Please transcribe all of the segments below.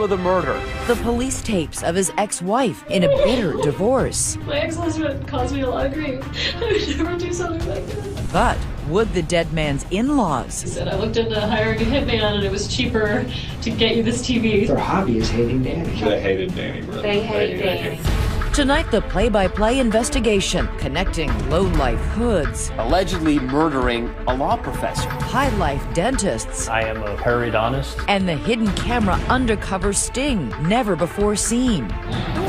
of the murder. The police tapes of his ex-wife in a bitter divorce. My ex-husband caused me a lot of grief. I would never do something like that. But would the dead man's in-laws? He said, I looked into hiring a hitman and it was cheaper to get you this TV. Their hobby is hating Danny. They hated Danny, really. They hate Danny. Tonight, the play-by-play investigation connecting low-life hoods, Allegedly murdering a law professor. high-life dentists, I am a periodontist. and the hidden camera undercover sting never before seen.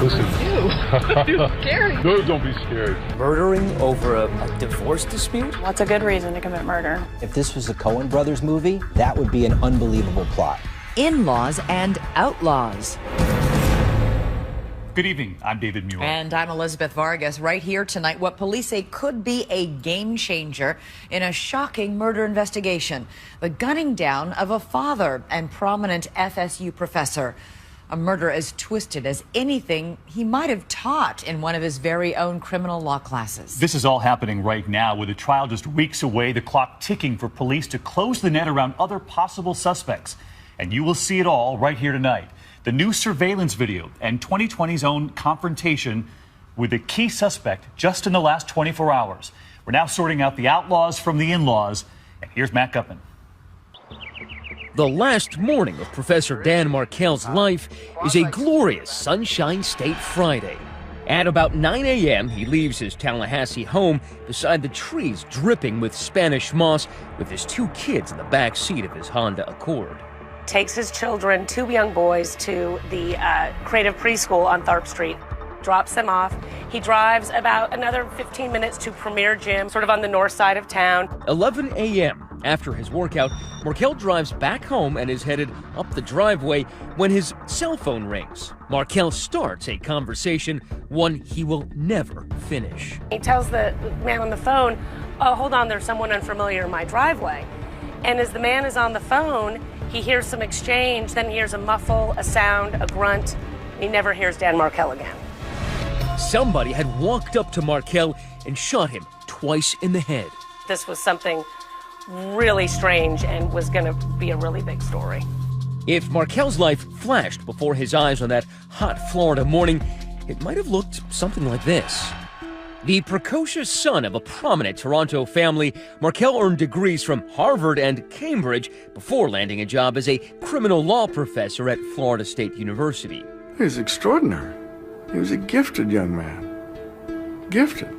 Listen. Scary. No, don't be scared. Murdering over a divorce dispute? What's a good reason to commit murder? If this was a Coen Brothers movie, that would be an unbelievable plot. Inlaws and Outlaws. Good evening. I'm David Muir. And I'm Elizabeth Vargas. Right here tonight, what police say could be a game changer in a shocking murder investigation. The gunning down of a father and prominent FSU professor. A murder as twisted as anything he might have taught in one of his very own criminal law classes. This is all happening right now with the trial just weeks away, the clock ticking for police to close the net around other possible suspects. And you will see it all right here tonight. The new surveillance video and 2020's own confrontation with a key suspect just in the last 24 hours. We're now sorting out the outlaws from the in-laws. And here's Matt Gutman. The last morning of Professor Dan Markel's life is a glorious Sunshine State Friday. At about 9 a.m., he leaves his Tallahassee home beside the trees dripping with Spanish moss with his 2 kids in the back seat of his Honda Accord. Takes his children, 2 young boys, to the creative preschool on Tharp Street, drops them off. He drives about another 15 minutes to Premier Gym, sort of on the north side of town. 11 a.m. After his workout, Markel drives back home and is headed up the driveway when his cell phone rings. Markel starts a conversation, one he will never finish. He tells the man on the phone, oh, hold on, there's someone unfamiliar in my driveway. And as the man is on the phone, he hears some exchange, then he hears a muffle, a sound, a grunt. He never hears Dan Markel again. Somebody had walked up to Markel and shot him twice in the head. This was something really strange and was going to be a really big story. If Markel's life flashed before his eyes on that hot Florida morning, it might have looked something like this. The precocious son of a prominent Toronto family, Markel earned degrees from Harvard and Cambridge before landing a job as a criminal law professor at Florida State University. He was extraordinary. He was a gifted young man. Gifted.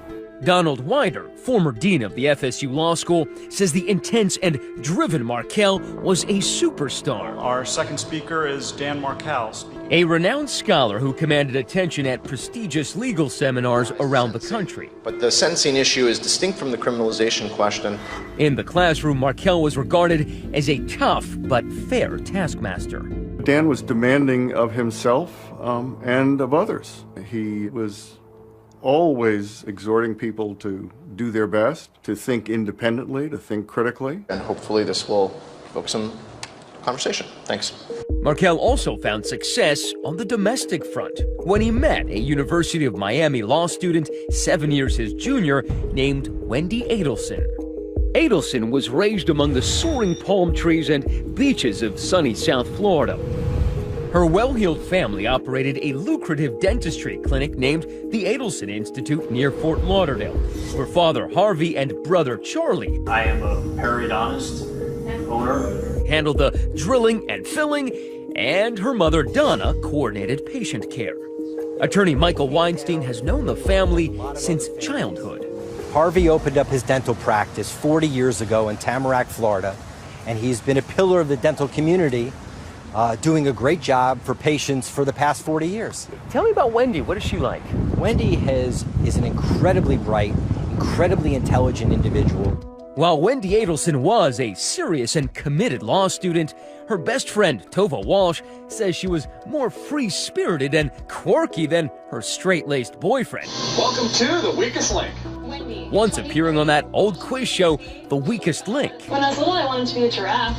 Donald Wider, former dean of the FSU Law School, says the intense and driven Markel was a superstar. Our second speaker is Dan Markel. A renowned scholar who commanded attention at prestigious legal seminars around the country. But the sentencing issue is distinct from the criminalization question. In the classroom, Markel was regarded as a tough but fair taskmaster. Dan was demanding of himself and of others. He was always exhorting people to do their best, to think independently, to think critically. And hopefully this will provoke some conversation. Thanks. Markel also found success on the domestic front when he met a University of Miami law student 7 years his junior named Wendy Adelson. Adelson was raised among the soaring palm trees and beaches of sunny South Florida. Her well-heeled family operated a lucrative dentistry clinic named the Adelson Institute near Fort Lauderdale, where Father Harvey and brother Charlie, I am a periodontist and owner, handled the drilling and filling, and her mother Donna coordinated patient care. Attorney Michael Weinstein has known the family since childhood. Harvey opened up his dental practice 40 years ago in Tamarack, Florida, and he's been a pillar of the dental community, doing a great job for patients for the past 40 years. Tell me about Wendy. What is she like? Wendy is an incredibly bright, incredibly intelligent individual. While Wendy Adelson was a serious and committed law student, her best friend, Tova Walsh, says she was more free-spirited and quirky than her straight-laced boyfriend. Welcome to The Weakest Link. Wendy. Once appearing on that old quiz show, The Weakest Link. When I was little, I wanted to be a giraffe.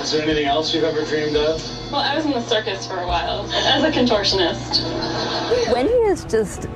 Is there anything else you've ever dreamed of? Well, I was in the circus for a while as a contortionist. Wendy is just,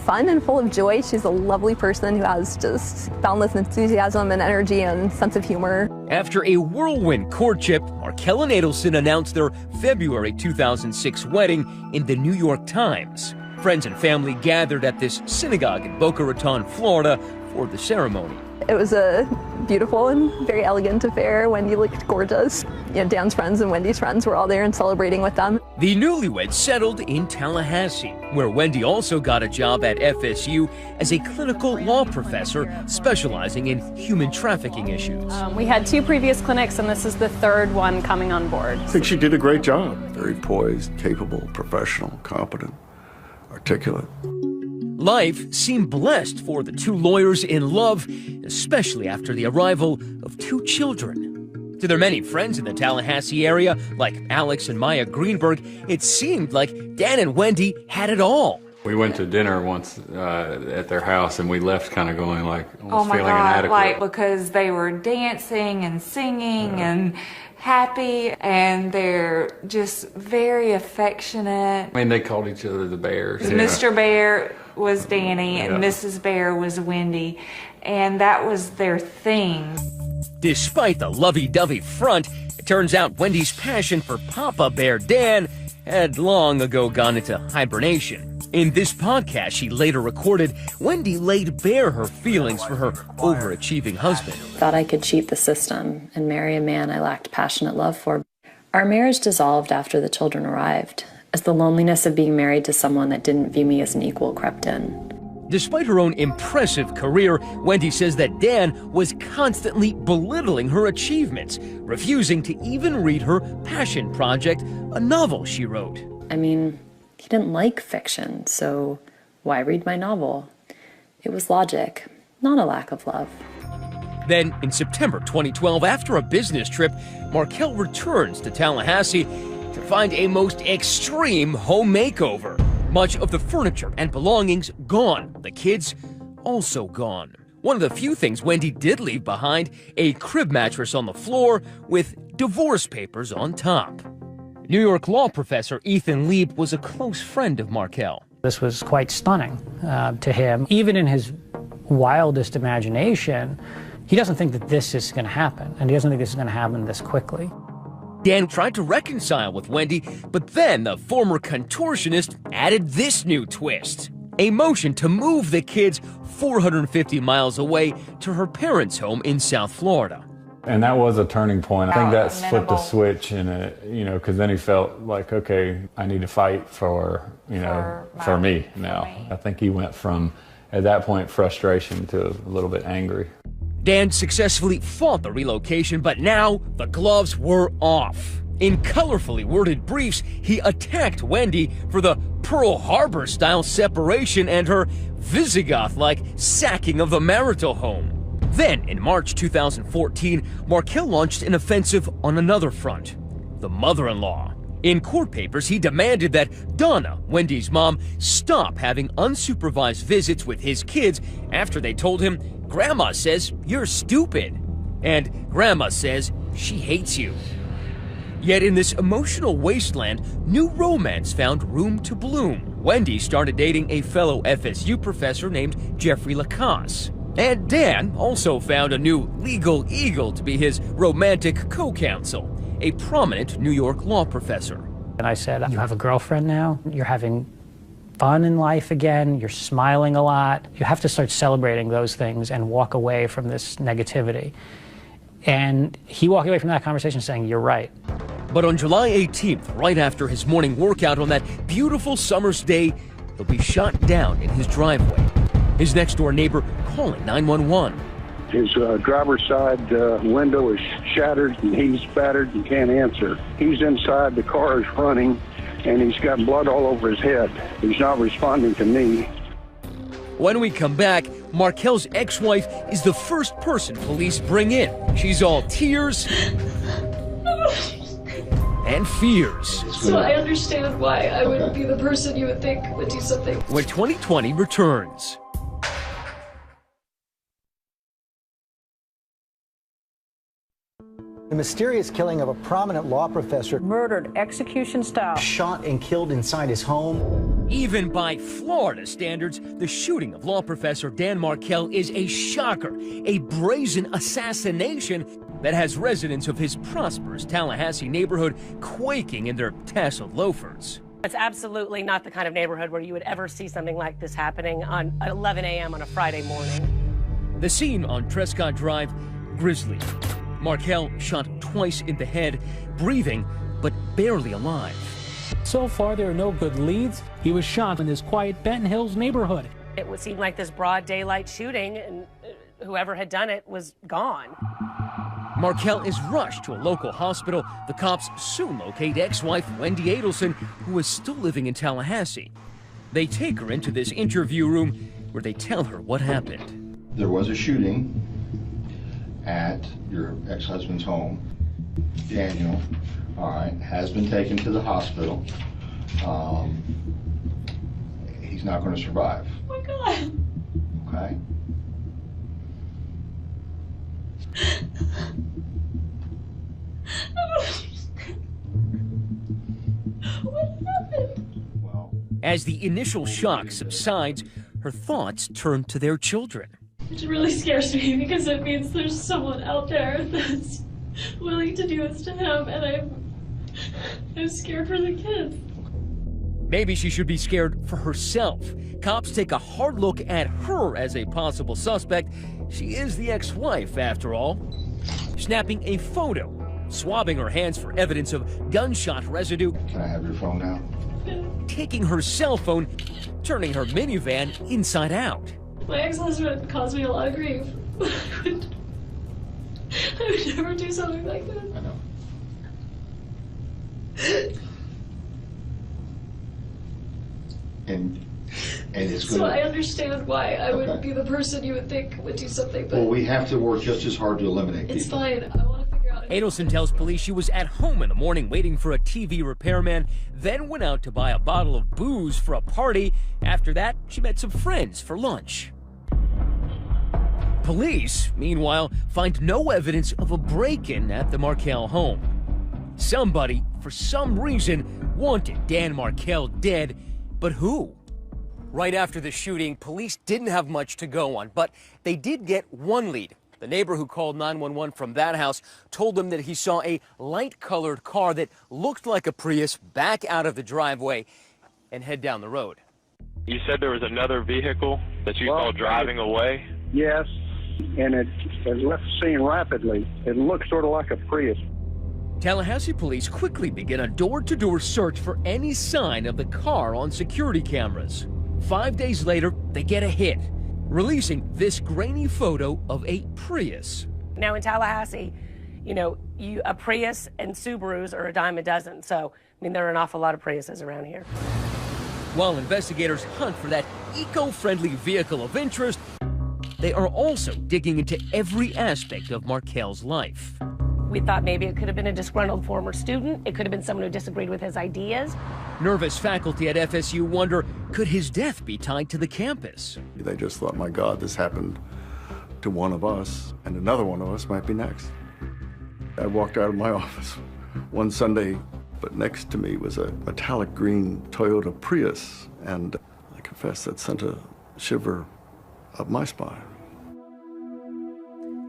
fun and full of joy. She's a lovely person who has just boundless enthusiasm and energy and sense of humor. After a whirlwind courtship, Markel and Adelson announced their February 2006 wedding in the New York Times. Friends and family gathered at this synagogue in Boca Raton, Florida, for the ceremony. It was a beautiful and very elegant affair. Wendy looked gorgeous. Dan's friends and Wendy's friends were all there and celebrating with them. The newlyweds settled in Tallahassee, where Wendy also got a job at FSU as a clinical law professor specializing in human trafficking issues. We had 2 previous clinics, and this is the 3rd one coming on board. I think she did a great job. Very poised, capable, professional, competent, articulate. Life seemed blessed for the 2 lawyers in love, especially after the arrival of 2 children. To their many friends in the Tallahassee area, like Alex and Maya Greenberg, it seemed like Dan and Wendy had it all. We went to dinner once at their house, and we left kind of going like, almost oh my feeling God, inadequate. like because they were dancing and singing and happy, and they're just very affectionate. I mean, they called each other the Bears. Mr. Bear was Danny and Yeah. Mrs. Bear was Wendy, and that was their thing. Despite the lovey-dovey front, it turns out Wendy's passion for Papa Bear Dan had long ago gone into hibernation. In this podcast she later recorded, Wendy laid bare her feelings for her overachieving husband. Thought I could cheat the system and marry a man I lacked passionate love for. Our marriage dissolved after the children arrived, as the loneliness of being married to someone that didn't view me as an equal crept in. Despite her own impressive career, Wendy says that Dan was constantly belittling her achievements, refusing to even read her passion project, a novel she wrote. I mean, he didn't like fiction, so why read my novel? It was logic, not a lack of love. Then, in September 2012, after a business trip, Markel returns to Tallahassee to find a most extreme home makeover. Much of the furniture and belongings gone. The kids also gone. One of the few things Wendy did leave behind, a crib mattress on the floor with divorce papers on top. New York law professor Ethan Lieb was a close friend of Markel. This was quite stunning to him. Even in his wildest imagination, he doesn't think that this is going to happen, and he doesn't think this is going to happen this quickly. Dan tried to reconcile with Wendy, but then the former contortionist added this new twist. A motion to move the kids 450 miles away to her parents' home in South Florida. And that was a turning point. I think that flipped a switch in it, because then he felt like, okay, I need to fight for me now. I think he went from, at that point, frustration to a little bit angry. Dan successfully fought the relocation, but now the gloves were off. In colorfully worded briefs, he attacked Wendy for the Pearl Harbor-style separation and her Visigoth-like sacking of the marital home. Then, in March 2014, Markel launched an offensive on another front, the mother-in-law. In court papers, he demanded that Donna, Wendy's mom, stop having unsupervised visits with his kids after they told him, "Grandma says you're stupid," and "Grandma says she hates you." Yet in this emotional wasteland, new romance found room to bloom. Wendy started dating a fellow FSU professor named Jeffrey Lacasse. And Dan also found a new legal eagle to be his romantic co-counsel, a prominent New York law professor. And I said, "You have a girlfriend now? You're having fun in life again? You're smiling a lot? You have to start celebrating those things and walk away from this negativity." And he walked away from that conversation saying, "You're right." But on July 18th, right after his morning workout on that beautiful summer's day, he'll be shot down in his driveway. His next-door neighbor calling 911. His driver's side window is shattered and he's battered and can't answer. He's inside, the car is running, and he's got blood all over his head. He's not responding to me. When we come back, Markel's ex-wife is the first person police bring in. She's all tears and fears. So I understand why I wouldn't be the person you would think would do something. When 2020 returns. The mysterious killing of a prominent law professor. Murdered execution style. Shot and killed inside his home. Even by Florida standards, the shooting of law professor Dan Markel is a shocker, a brazen assassination. that has residents of his prosperous Tallahassee neighborhood quaking in their tasseled loafers. It's absolutely not the kind of neighborhood where you would ever see something like this happening at 11 a.m. on a Friday morning. The scene on Trescott Drive, grisly. Markel shot twice in the head, breathing, but barely alive. So far, there are no good leads. He was shot in this quiet Benton Hills neighborhood. It would seem like this broad daylight shooting, and whoever had done it was gone. Markel is rushed to a local hospital. The cops soon locate ex-wife Wendy Adelson, who is still living in Tallahassee. They take her into this interview room where they tell her what happened. There was a shooting at your ex-husband's home. Daniel, all right, has been taken to the hospital. He's not going to survive. Oh my God. Okay? What happened? As the initial shock subsides, her thoughts turn to their children. It really scares me because it means there's someone out there that's willing to do this to him, and I'm scared for the kids. Maybe she should be scared for herself. Cops take a hard look at her as a possible suspect. She is the ex-wife, after all. Snapping a photo, swabbing her hands for evidence of gunshot residue. Can I have your phone now? Taking her cell phone, turning her minivan inside out. My ex-husband caused me a lot of grief. I would never do something like this. I know. And it's So gonna... I understand why I would be the person you would think would do something, but Well, we have to work just as hard to eliminate it's people. fine. I want to figure out. Adelson tells police she was at home in the morning waiting for a TV repairman, then went out to buy a bottle of booze for a party. After that, she met some friends for lunch. Police, meanwhile, find no evidence of a break-in at the Markel home. Somebody, for some reason, wanted Dan Markel dead, but who? Right after the shooting, police didn't have much to go on, but they did get one lead. The neighbor who called 911 from that house told them that he saw a light-colored car that looked like a Prius back out of the driveway and head down the road. You said there was another vehicle that you saw driving away? Yes, and it left the scene rapidly. It looked sort of like a Prius. Tallahassee police quickly begin a door-to-door search for any sign of the car on security cameras. 5 days later, they get a hit, releasing this grainy photo of a Prius. Now in Tallahassee, you know, a Prius and Subarus are a dime a dozen. So, I mean, there are an awful lot of Priuses around here. While investigators hunt for that eco-friendly vehicle of interest, they are also digging into every aspect of Markel's life. We thought maybe it could have been a disgruntled former student. It could have been someone who disagreed with his ideas. Nervous faculty at FSU wonder, could his death be tied to the campus? They just thought, my God, this happened to one of us, and another one of us might be next. I walked out of my office one Sunday, but next to me was a metallic green Toyota Prius, and I confess that sent a shiver up my spine.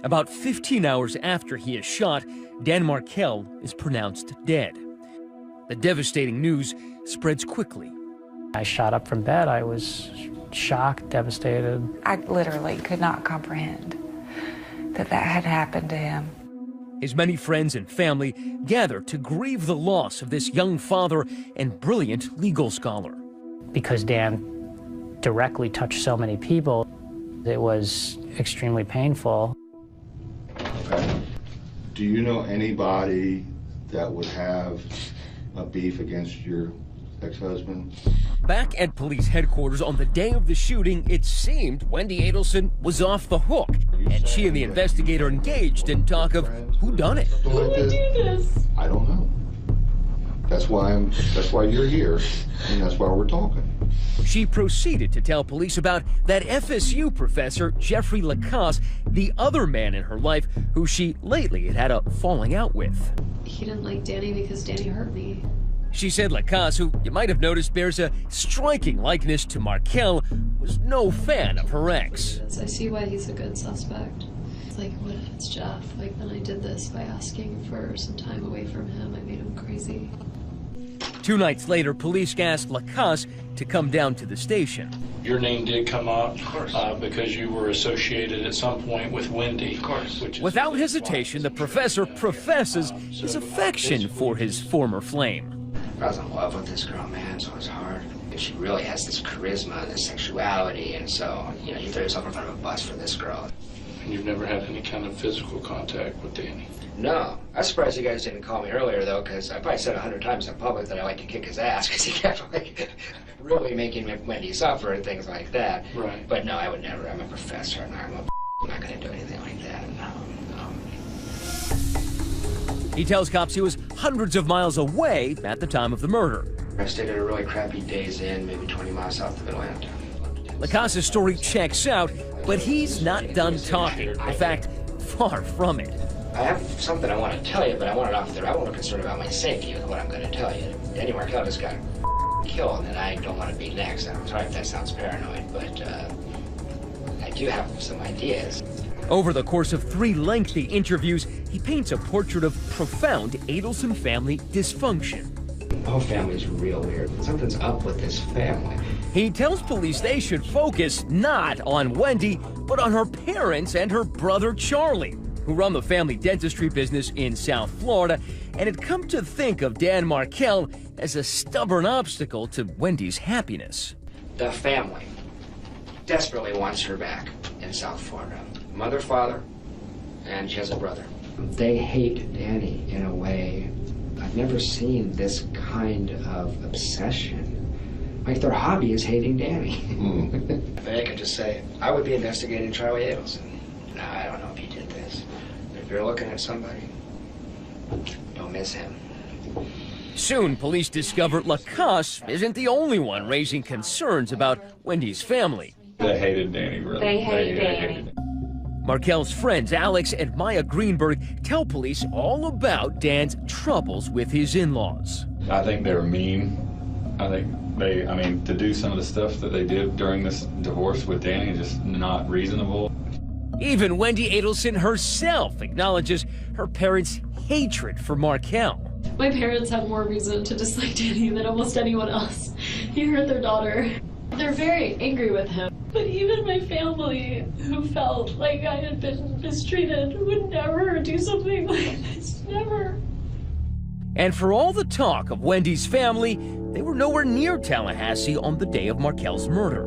About 15 hours after he is shot, Dan Markel is pronounced dead. The devastating news spreads quickly. I shot up from bed. I was shocked, devastated. I literally could not comprehend that had happened to him. His many friends and family gather to grieve the loss of this young father and brilliant legal scholar. Because Dan directly touched so many people, it was extremely painful. Okay. Do you know anybody that would have a beef against your ex-husband? Back at police headquarters on the day of the shooting, it seemed Wendy Adelson was off the hook, and she and the investigator engaged in talk of who done it. Who would do this? I don't know. That's why you're here, and that's why we're talking. She proceeded to tell police about that FSU professor, Jeffrey Lacasse, the other man in her life who she lately had a falling out with. He didn't like Danny because Danny hurt me. She said Lacasse, who you might have noticed bears a striking likeness to Markel, was no fan of her ex. I see why he's a good suspect. It's like, what if it's Jeff? Like, then I did this by asking for some time away from him. I made him crazy. 2 nights later, police asked Lacasse to come down to the station. Your name did come up because you were associated at some point with Wendy. Of course. Without hesitation, the professor professes his affection for his former flame. I was in love with this girl, man, so it's hard. She really has this charisma, this sexuality, and so, you know, you throw yourself in front of a bus for this girl. And you've never had any kind of physical contact with Danny? No. I'm surprised you guys didn't call me earlier, though, because I probably said 100 times in public that I like to kick his ass, because he kept, like, really making Wendy suffer and things like that. Right. But no, I would never. I'm a professor, and I'm not going to do anything like that. No. He tells cops he was hundreds of miles away at the time of the murder. I stayed at a really crappy Days Inn, maybe 20 miles south of Atlanta. Lacasse's story checks out, but he's not done talking. In fact, far from it. I have something I want to tell you, but I want it off there. I'm more concerned about my safety with what I'm going to tell you. Danny Markel just got killed, and I don't want to be next. I'm sorry if that sounds paranoid, but I do have some ideas. Over the course of 3 lengthy interviews, he paints a portrait of profound Adelson family dysfunction. The whole family's real weird. Something's up with this family. He tells police they should focus not on Wendy, but on her parents and her brother Charlie, who run the family dentistry business in South Florida, and had come to think of Dan Markel as a stubborn obstacle to Wendy's happiness. The family desperately wants her back in South Florida. Mother, father, and she has a brother. They hate Danny in a way I've never seen. This kind of obsession. Like their hobby is hating Danny. If I could just say, I would be investigating Charlie Adelson. No, I don't know if he did this. If you're looking at somebody, don't miss him. Soon, police discover Lacasse isn't the only one raising concerns about Wendy's family. They hated Danny, really. They hate Danny. Markel's friends Alex and Maya Greenberg tell police all about Dan's troubles with his in-laws. I think they were mean. I mean, to do some of the stuff that they did during this divorce with Danny is just not reasonable. Even Wendy Adelson herself acknowledges her parents' hatred for Markel. My parents had more reason to dislike Danny than almost anyone else. He hurt their daughter. They're very angry with him. But even my family, who felt like I had been mistreated, would never do something like this. Never. And for all the talk of Wendy's family, they were nowhere near Tallahassee on the day of Markel's murder.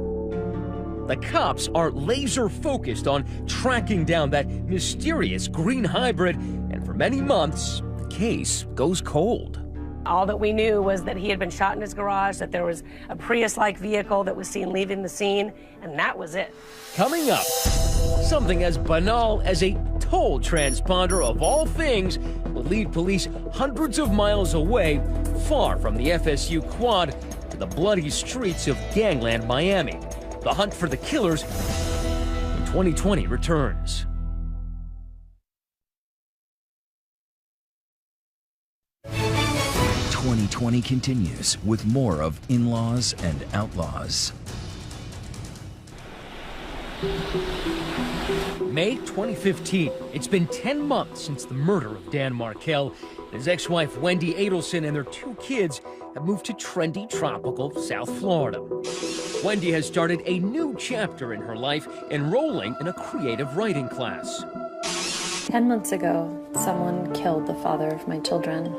The cops are laser focused on tracking down that mysterious green hybrid, and for many months, the case goes cold. All that we knew was that he had been shot in his garage, that there was a Prius-like vehicle that was seen leaving the scene, and that was it. Coming up, something as banal as a toll transponder of all things will lead police hundreds of miles away, far from the FSU quad, to the bloody streets of gangland Miami. The hunt for the killers when 2020 returns. "2020 continues with more of In-Laws and Outlaws. May 2015. It's been 10 months since the murder of Dan Markel. His ex-wife Wendy Adelson and their 2 kids have moved to trendy, tropical South Florida. Wendy has started a new chapter in her life, enrolling in a creative writing class. 10 months ago, someone killed the father of my children.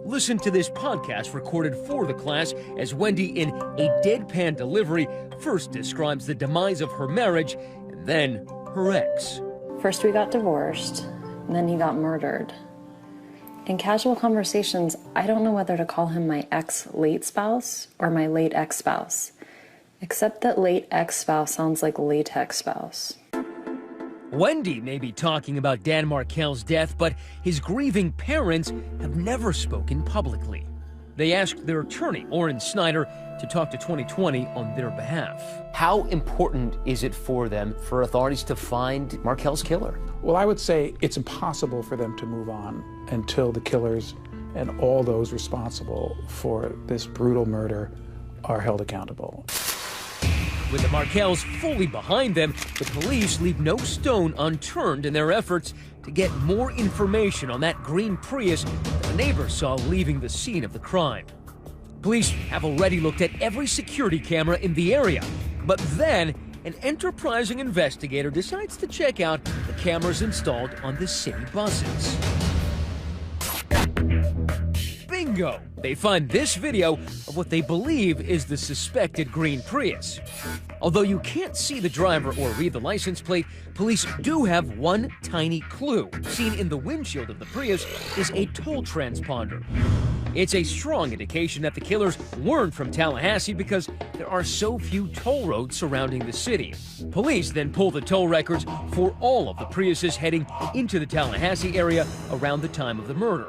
Listen to this podcast recorded for the class as Wendy, in a deadpan delivery, first describes the demise of her marriage and then her ex. First we got divorced, and then he got murdered. In casual conversations, I don't know whether to call him my ex-late spouse or my late ex-spouse, except that late ex-spouse sounds like latex spouse. Wendy may be talking about Dan Markel's death, but his grieving parents have never spoken publicly. They asked their attorney, Orrin Snyder, to talk to 2020 on their behalf. How important is it for them, for authorities, to find Markel's killer? Well, I would say it's impossible for them to move on until the killers and all those responsible for this brutal murder are held accountable. With the Markells fully behind them, the police leave no stone unturned in their efforts to get more information on that green Prius that a neighbor saw leaving the scene of the crime. Police have already looked at every security camera in the area, but then an enterprising investigator decides to check out the cameras installed on the city buses. Bingo! They find this video of what they believe is the suspected green Prius. Although you can't see the driver or read the license plate, police do have one tiny clue. Seen in the windshield of the Prius is a toll transponder. It's a strong indication that the killers weren't from Tallahassee because there are so few toll roads surrounding the city. Police then pull the toll records for all of the Priuses heading into the Tallahassee area around the time of the murder.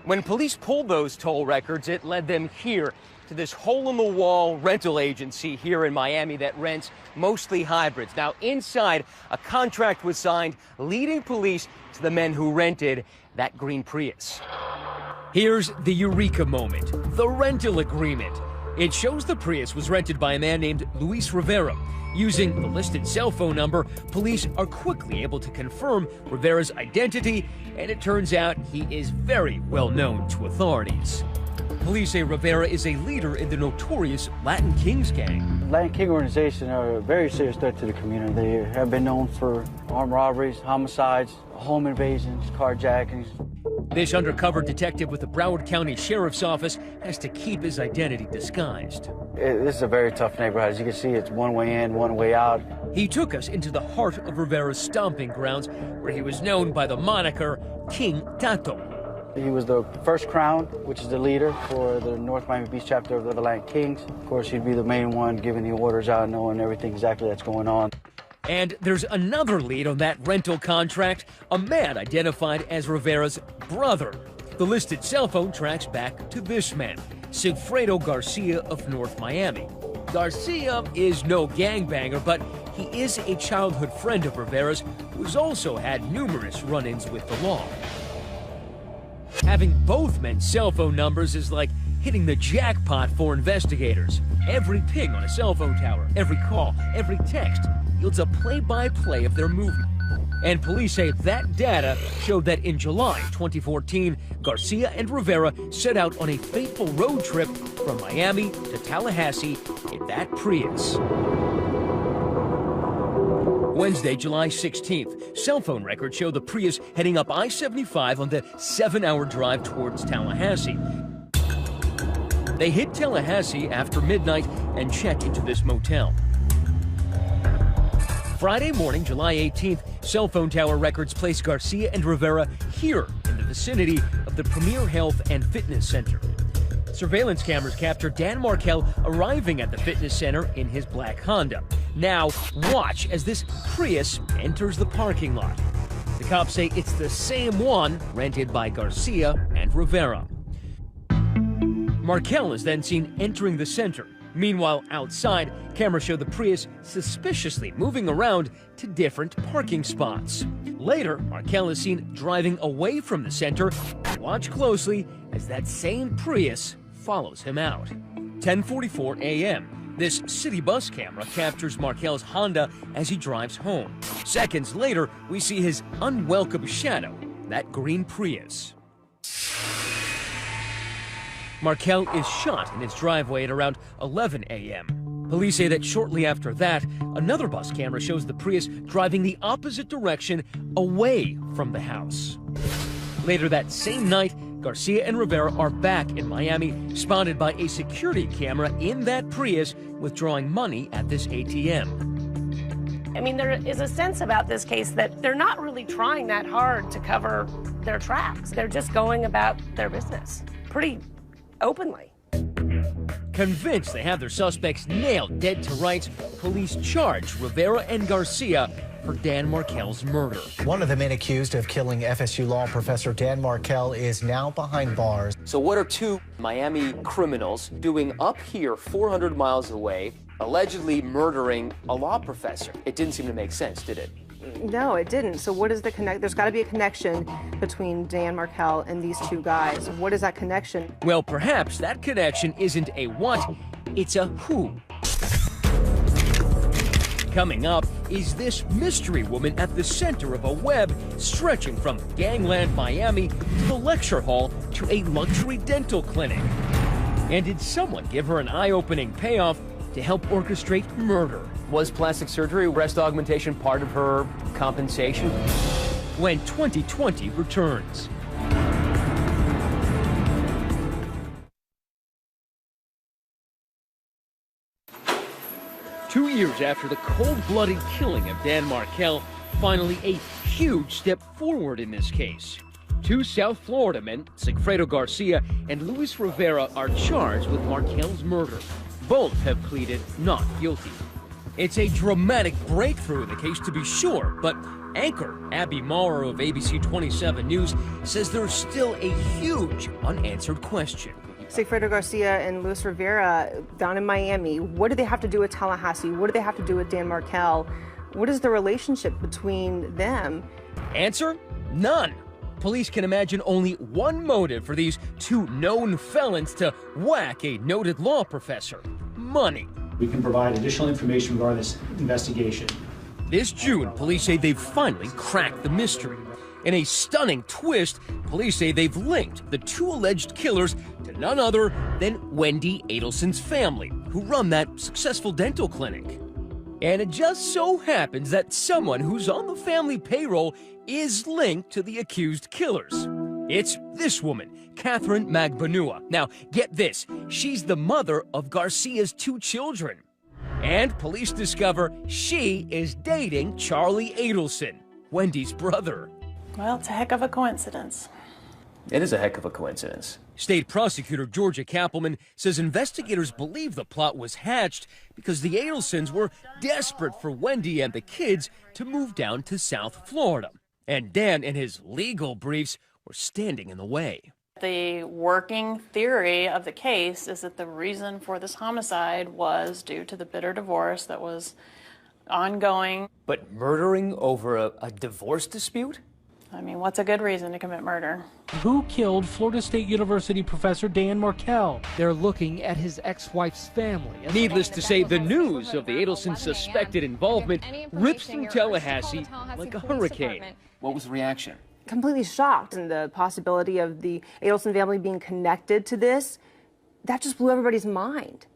When police pulled those toll records, it led them here to this hole-in-the-wall rental agency here in Miami that rents mostly hybrids. Now, inside, a contract was signed leading police to the men who rented that green Prius. Here's the eureka moment, the rental agreement. It shows the Prius was rented by a man named Luis Rivera. Using the listed cell phone number, police are quickly able to confirm Rivera's identity, and it turns out he is very well known to authorities. Police say Rivera is a leader in the notorious Latin Kings gang. Latin King organization are a very serious threat to the community. They have been known for armed robberies, homicides, home invasions, carjackings. This undercover detective with the Broward County Sheriff's Office has to keep his identity disguised. This is a very tough neighborhood. As you can see, it's one way in, one way out. He took us into the heart of Rivera's stomping grounds, where he was known by the moniker King Tato. He was the first crown, which is the leader for the North Miami Beach chapter of the Latin Kings. Of course, he'd be the main one giving the orders out, knowing everything exactly that's going on. And there's another lead on that rental contract, a man identified as Rivera's brother. The listed cell phone tracks back to this man, Sigfredo Garcia of North Miami. Garcia is no gangbanger, but he is a childhood friend of Rivera's who's also had numerous run-ins with the law. Having both men's cell phone numbers is like hitting the jackpot for investigators. Every ping on a cell phone tower, every call, every text yields a play-by-play of their movement. And police say that data showed that in July 2014, Garcia and Rivera set out on a fateful road trip from Miami to Tallahassee in that Prius. Wednesday, July 16th, cell phone records show the Prius heading up I-75 on the 7-hour drive towards Tallahassee. They hit Tallahassee after midnight and check into this motel. Friday morning, July 18th, cell phone tower records place Garcia and Rivera here in the vicinity of the Premier Health and Fitness Center. Surveillance cameras capture Dan Markel arriving at the fitness center in his black Honda. Now, watch as this Prius enters the parking lot. The cops say it's the same one rented by Garcia and Rivera. Markel is then seen entering the center. Meanwhile, outside, cameras show the Prius suspiciously moving around to different parking spots. Later, Markel is seen driving away from the center. Watch closely as that same Prius follows him out. 10:44 a.m. This city bus camera captures Markel's Honda as he drives home. Seconds later, we see his unwelcome shadow, that green Prius. Markel is shot in his driveway at around 11 a.m. Police say that shortly after that, another bus camera shows the Prius driving the opposite direction away from the house. Later that same night, Garcia and Rivera are back in Miami, spotted by a security camera in that Prius withdrawing money at this ATM. I mean, there is a sense about this case that they're not really trying that hard to cover their tracks. They're just going about their business pretty openly. Convinced they have their suspects nailed dead to rights, police charge Rivera and Garcia for Dan Markel's murder. One of the men accused of killing FSU law professor Dan Markel is now behind bars. So what are two Miami criminals doing up here 400 miles away, allegedly murdering a law professor? It didn't seem to make sense, did it? No, it didn't. So what is the connect? There's got to be a connection between Dan Markel and these two guys. What is that connection? Well, perhaps that connection isn't a what, it's a who. Coming up, is this mystery woman at the center of a web stretching from gangland Miami to the lecture hall to a luxury dental clinic? And did someone give her an eye-opening payoff to help orchestrate murder? Was plastic surgery, breast augmentation, part of her compensation? When 2020 returns. Two years after the cold-blooded killing of Dan Markel, finally a huge step forward in this case. Two South Florida men, Sigfredo Garcia and Luis Rivera, are charged with Markel's murder. Both have pleaded not guilty. It's a dramatic breakthrough in the case, to be sure, but anchor Abby Maurer of ABC 27 News says there's still a huge unanswered question. Sigfredo Garcia and Luis Rivera down in Miami, what do they have to do with Tallahassee? What do they have to do with Dan Markel? What is the relationship between them? Answer? None. Police can imagine only one motive for these two known felons to whack a noted law professor: money. We can provide additional information regarding this investigation. This June, police say they've finally cracked the mystery. In a stunning twist, police say they've linked the two alleged killers to none other than Wendy Adelson's family, who run that successful dental clinic. And it just so happens that someone who's on the family payroll is linked to the accused killers. It's this woman, Catherine Magbanua. Now, get this, she's the mother of Garcia's two children. And police discover she is dating Charlie Adelson, Wendy's brother. Well, it's a heck of a coincidence. It is a heck of a coincidence. State prosecutor Georgia Kappelman says investigators believe the plot was hatched because the Adelsons were desperate for Wendy and the kids to move down to South Florida. And Dan and his legal briefs were standing in the way. The working theory of the case is that the reason for this homicide was due to the bitter divorce that was ongoing. But murdering over a divorce dispute? I mean, what's a good reason to commit murder? Who killed Florida State University professor Dan Markel? They're looking at his ex-wife's family. Needless to say, the news of the Adelson suspected involvement rips through Tallahassee like a hurricane. What was the reaction? Completely shocked. And the possibility of the Adelson family being connected to this, that just blew everybody's mind.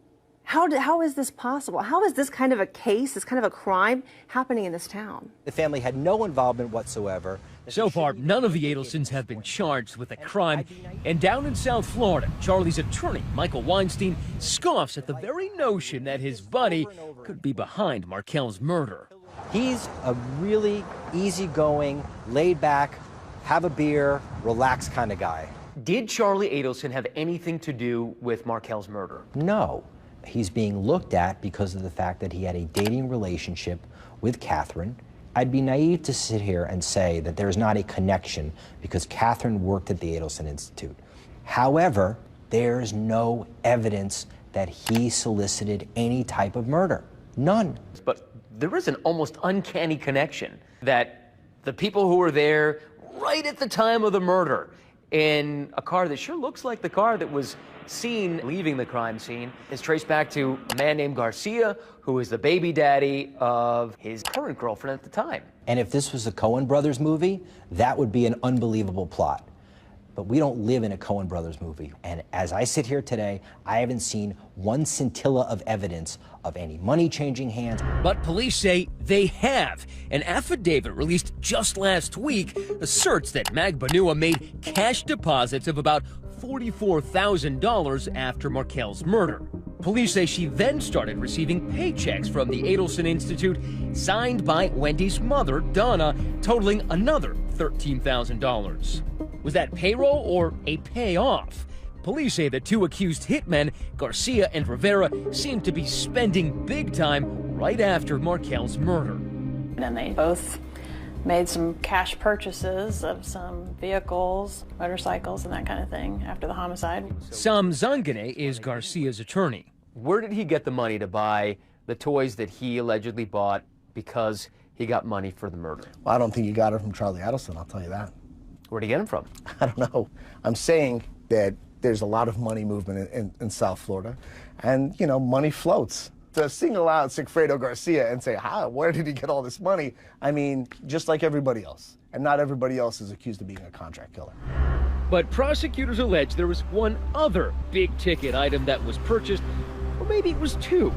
How is this possible? How is this kind of a case, this kind of a crime happening in this town? The family had no involvement whatsoever. So far, none of the Adelsons have been charged with a crime. And down in South Florida, Charlie's attorney, Michael Weinstein, scoffs at the very notion that his buddy could be behind Markel's murder. He's a really easygoing, laid back, have a beer, relaxed kind of guy. Did Charlie Adelson have anything to do with Markel's murder? No. He's being looked at because of the fact that he had a dating relationship with Catherine. I'd be naive to sit here and say that there's not a connection because Catherine worked at the Adelson Institute. However, there's no evidence that he solicited any type of murder. None. But there is an almost uncanny connection that the people who were there right at the time of the murder in a car that sure looks like the car that was seen leaving the crime scene is traced back to a man named Garcia, who is the baby daddy of his current girlfriend at the time. And if this was a Coen Brothers movie, that would be an unbelievable plot. But we don't live in a Coen Brothers movie. And as I sit here today, I haven't seen one scintilla of evidence of any money changing hands. But police say they have. An affidavit released just last week asserts that Magbanua made cash deposits of about $44,000 after Markel's murder. Police say she then started receiving paychecks from the Adelson Institute signed by Wendy's mother, Donna, totaling another $13,000. Was that payroll or a payoff? Police say the two accused hitmen, Garcia and Rivera, seemed to be spending big time right after Markel's murder. And they both made some cash purchases of some vehicles, motorcycles, and that kind of thing after the homicide. Sam Zangane is Garcia's attorney. Where did he get the money to buy the toys that he allegedly bought because he got money for the murder? Well, I don't think he got it from Charlie Adelson, I'll tell you that. Where'd he get him from? I don't know. I'm saying that there's a lot of money movement in South Florida, and, you know, money floats. To single out Sigfredo Garcia and say, where did he get all this money? I mean, just like everybody else. And not everybody else is accused of being a contract killer. But prosecutors allege there was one other big-ticket item that was purchased, or maybe it was two,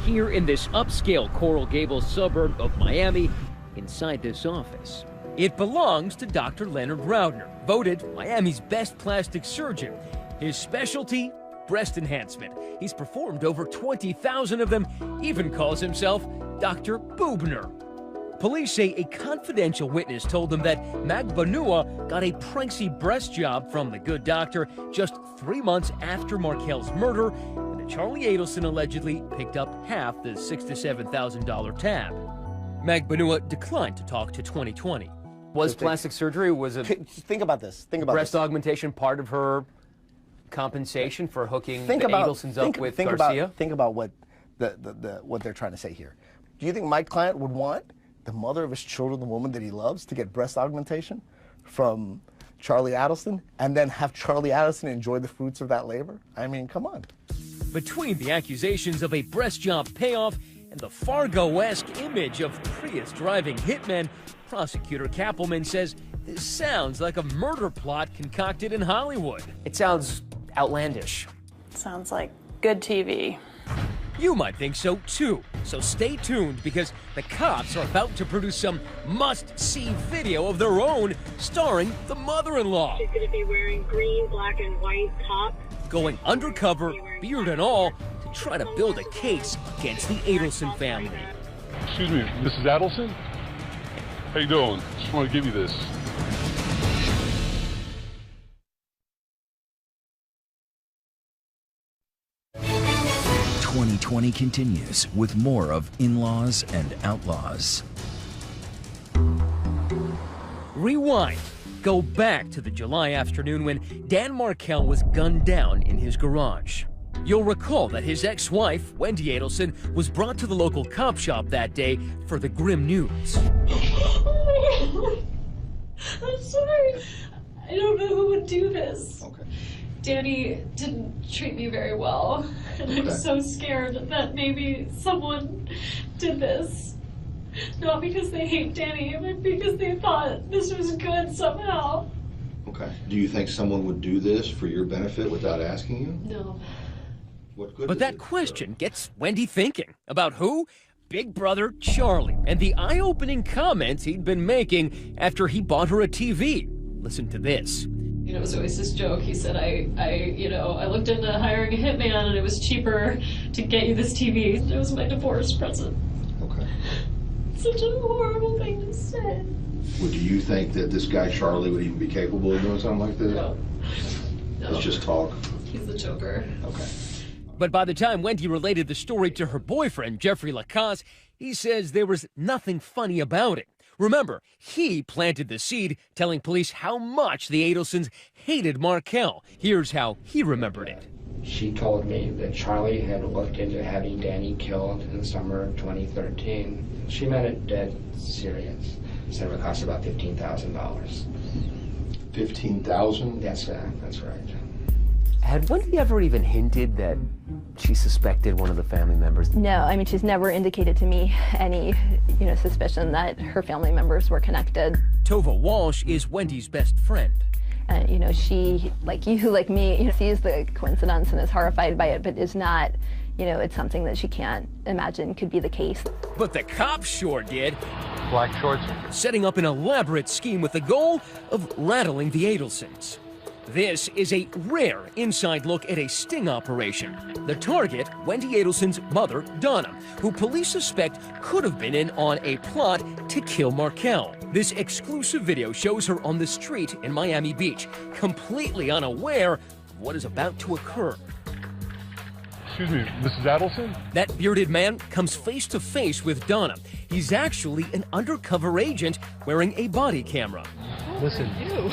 here in this upscale Coral Gables suburb of Miami, inside this office. It belongs to Dr. Leonard Raudner, voted Miami's best plastic surgeon. His specialty, breast enhancement. He's performed over 20,000 of them, even calls himself Dr. Boobner. Police say a confidential witness told them that Magbanua got a pricey breast job from the good doctor just 3 months after Markel's murder, and that Charlie Adelson allegedly picked up half the $6,000 to $7,000 tab. Magbanua declined to talk to 2020. Was plastic surgery, think about this. Think about breast augmentation part of her compensation for hooking the Adelsons up with Garcia? Think about what what they're trying to say here. Do you think my client would want the mother of his children, the woman that he loves, to get breast augmentation from Charlie Adelson and then have Charlie Adelson enjoy the fruits of that labor? I mean, come on. Between the accusations of a breast job payoff and the Fargo-esque image of Prius-driving hitmen, prosecutor Kappelman says this sounds like a murder plot concocted in Hollywood. It sounds outlandish. Sounds like good TV. You might think so too, so stay tuned because the cops are about to produce some must-see video of their own starring the mother-in-law. She's going to be wearing green, black, and white top. Going undercover, beard and all, to try to build a case against the Adelson family. Excuse me, Mrs. Adelson? How you doing? Just want to give you this. #2020 continues with more of In-Laws and Outlaws. Rewind. Go back to the July afternoon when Dan Markel was gunned down in his garage. You'll recall that his ex-wife, Wendy Adelson, was brought to the local cop shop that day for the grim news. I'm sorry. I don't know who would do this. Okay. Danny didn't treat me very well, and I'm so scared that maybe someone did this. Not because they hate Danny, but because they thought this was good somehow. Okay. Do you think someone would do this for your benefit without asking you? No. What good But that question gets Wendy thinking. About who? Big brother Charlie, and the eye-opening comments he'd been making after he bought her a TV. Listen to this. You know, it was always this joke. He said, I looked into hiring a hitman and it was cheaper to get you this TV. It was my divorce present. Okay. Such a horrible thing to say. Well, do you think that this guy Charlie would even be capable of doing something like this? No. It's just talk. He's the Joker. Okay. But by the time Wendy related the story to her boyfriend, Jeffrey Lacasse, he says there was nothing funny about it. Remember, he planted the seed, telling police how much the Adelsons hated Markel. Here's how he remembered it. She told me that Charlie had looked into having Danny killed in the summer of 2013. She meant it dead serious. Said it would cost about $15,000. $15,000? That's right. Had Wendy ever even hinted that she suspected one of the family members? No, I mean, she's never indicated to me any, suspicion that her family members were connected. Tova Walsh is Wendy's best friend. She, like you, like me, sees the coincidence and is horrified by it, but is not, it's something that she can't imagine could be the case. But the cops sure did. Black shorts. Setting up an elaborate scheme with the goal of rattling the Adelsons. This is a rare inside look at a sting operation. The target, Wendy Adelson's mother, Donna, who police suspect could have been in on a plot to kill Markel. This exclusive video shows her on the street in Miami Beach, completely unaware of what is about to occur. Excuse me, Mrs. Adelson? That bearded man comes face to face with Donna. He's actually an undercover agent wearing a body camera. Listen. Ew.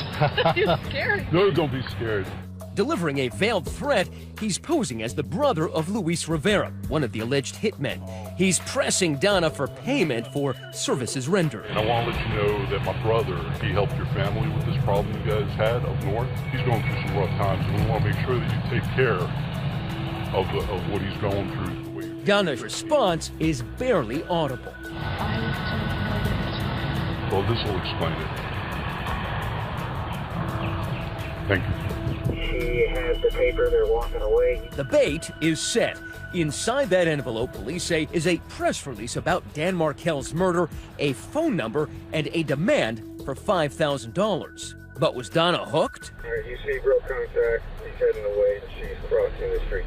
You scared. No, don't be scared. Delivering a veiled threat, he's posing as the brother of Luis Rivera, one of the alleged hitmen. He's pressing Donna for payment for services rendered. And I want to let you know that my brother, he helped your family with this problem you guys had up north. He's going through some rough times, and we want to make sure that you take care of what he's going through. Donna's response is barely audible. Well, this will explain it. Thank you. She has the paper. They're walking away. The bait is set. Inside that envelope, police say, is a press release about Dan Markel's murder, a phone number, and a demand for $5,000. But was Donna hooked? All right, you see broke contact. She's heading away. She's crossing the street.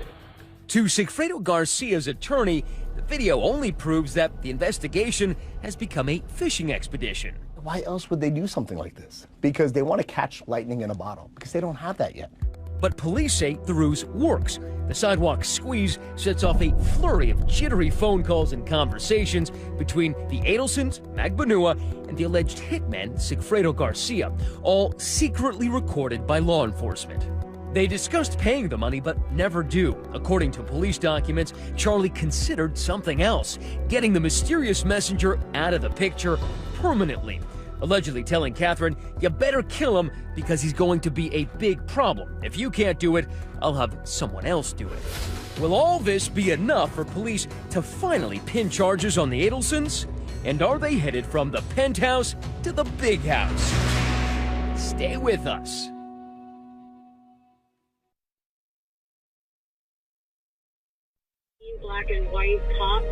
To Sigfredo Garcia's attorney, the video only proves that the investigation has become a fishing expedition. Why else would they do something like this? Because they want to catch lightning in a bottle, because they don't have that yet. But police say the ruse works. The sidewalk squeeze sets off a flurry of jittery phone calls and conversations between the Adelsons, Magbanua, and the alleged hitman, Sigfredo Garcia, all secretly recorded by law enforcement. They discussed paying the money, but never do. According to police documents, Charlie considered something else, getting the mysterious messenger out of the picture permanently, allegedly telling Catherine, "You better kill him because he's going to be a big problem. If you can't do it, I'll have someone else do it." Will all this be enough for police to finally pin charges on the Adelsons? And are they headed from the penthouse to the big house? Stay with us. Black and white top.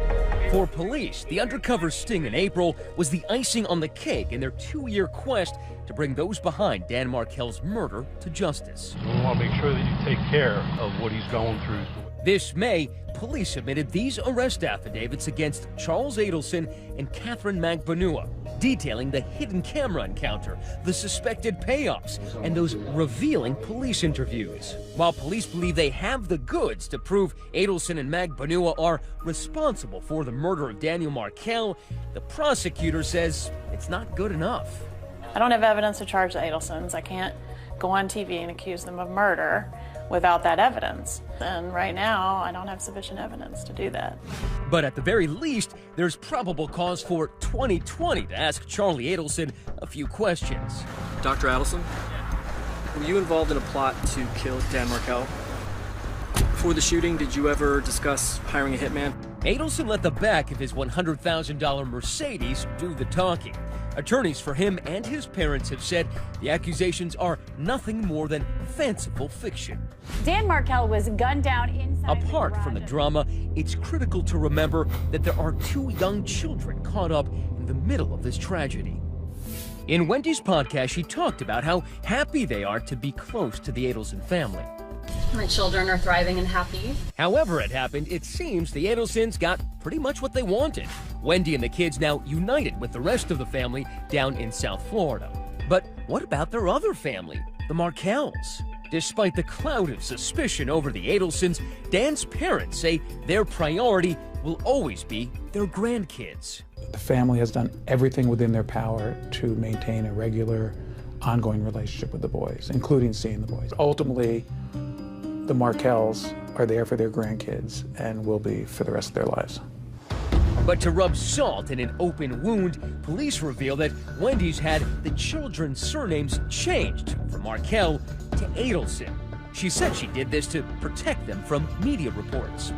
For police, the undercover sting in April was the icing on the cake in their 2-year quest to bring those behind Dan Markel's murder to justice. We want to make sure that you take care of what he's going through. This May, police submitted these arrest affidavits against Charles Adelson and Catherine Magbanua, detailing the hidden camera encounter, the suspected payoffs, and those revealing police interviews. While police believe they have the goods to prove Adelson and Magbanua are responsible for the murder of Daniel Markel, the prosecutor says it's not good enough. I don't have evidence to charge the Adelsons. I can't go on TV and accuse them of murder without that evidence. And right now, I don't have sufficient evidence to do that. But at the very least, there's probable cause for 2020 to ask Charlie Adelson a few questions. Dr. Adelson, were you involved in a plot to kill Dan Markel? Before the shooting, did you ever discuss hiring a hitman? Adelson let the back of his $100,000 Mercedes do the talking. Attorneys for him and his parents have said the accusations are nothing more than fanciful fiction. Dan Markel was gunned down inside. Apart from the drama, it's critical to remember that there are 2 young children caught up in the middle of this tragedy. In Wendy's podcast, she talked about how happy they are to be close to the Adelson family. My children are thriving and happy. However it happened, it seems the Adelsons got pretty much what they wanted. Wendy and the kids now united with the rest of the family down in South Florida. But what about their other family, the Markels? Despite the cloud of suspicion over the Adelsons, Dan's parents say their priority will always be their grandkids. The family has done everything within their power to maintain a regular, ongoing relationship with the boys, including seeing the boys. Ultimately, the Markels are there for their grandkids and will be for the rest of their lives. But to rub salt in an open wound, police reveal that Wendy's had the children's surnames changed from Markel to Adelson. She said she did this to protect them from media reports.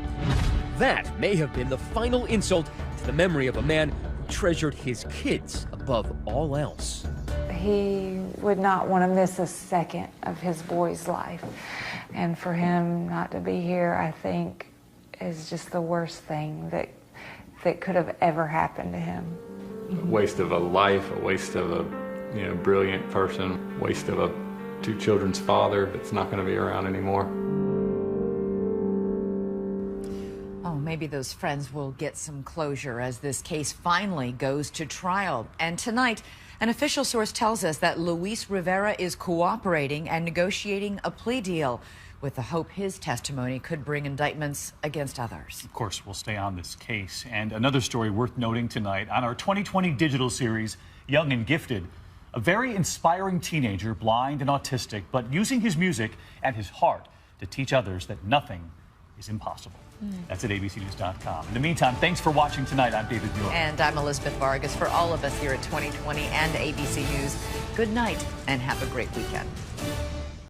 That may have been the final insult to the memory of a man who treasured his kids above all else. He would not want to miss a second of his boy's life. And for him not to be here, I think, is just the worst thing that could have ever happened to him. A waste of a life, a waste of a brilliant person, waste of a 2 children's father that's not going to be around anymore. Oh, maybe those friends will get some closure as this case finally goes to trial. And tonight, an official source tells us that Luis Rivera is cooperating and negotiating a plea deal, with the hope his testimony could bring indictments against others. Of course, we'll stay on this case. And another story worth noting tonight on our 2020 digital series, Young and Gifted. A very inspiring teenager, blind and autistic, but using his music and his heart to teach others that nothing is impossible. That's at abcnews.com. In the meantime, thanks for watching tonight. I'm David Muir. And I'm Elizabeth Vargas. For all of us here at 2020 and ABC News, good night and have a great weekend.